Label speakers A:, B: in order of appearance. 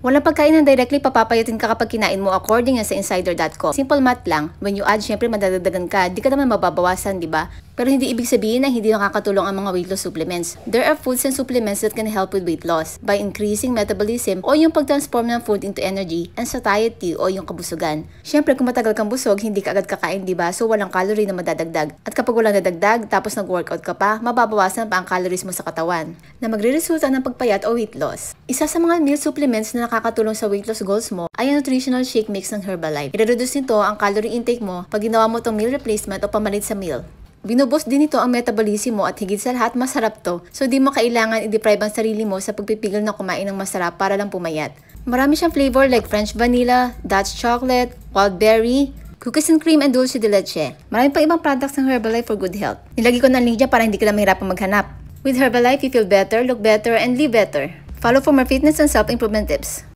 A: Walang pagkain ng directly papapayatin ka kapag kinain mo according sa insider.com. Simple math lang, when you add, syempre madadagdagan ka, di ka naman mababawasan, di ba? Pero hindi ibig sabihin na hindi nakakatulong ang mga weight loss supplements. There are foods and supplements that can help with weight loss by increasing metabolism o yung pag-transform ng food into energy and satiety o yung kabusugan. Syempre kung matagal kang busog, hindi ka agad kakain, di ba? So walang calorie na madadagdag. At kapag walang nadagdag, tapos nag-workout ka pa, mababawasan pa ang calories mo sa katawan na magre-resulta ng pagpayat o weight loss. Isa sa mga meal supplements na nakakatulong sa weight loss goals mo ay ang nutritional shake mix ng Herbalife. I-reduce nito ang calorie intake mo pag ginawa mo itong meal replacement o pamalit sa meal. Binuboost din ito ang metabolism mo at higit sa lahat masarap to, so di mo kailangan i-deprive ang sarili mo sa pagpipigil na kumain ng masarap para lang pumayat. Marami siyang flavor like French vanilla, Dutch chocolate, wild berry, cookies and cream, and dulce de leche. Marami pa ibang products ng Herbalife for good health. Nilagay ko ng link dyan para hindi ka na mahirapang maghanap. With Herbalife, you feel better, look better, and live better. Follow for more fitness and self-improvement tips.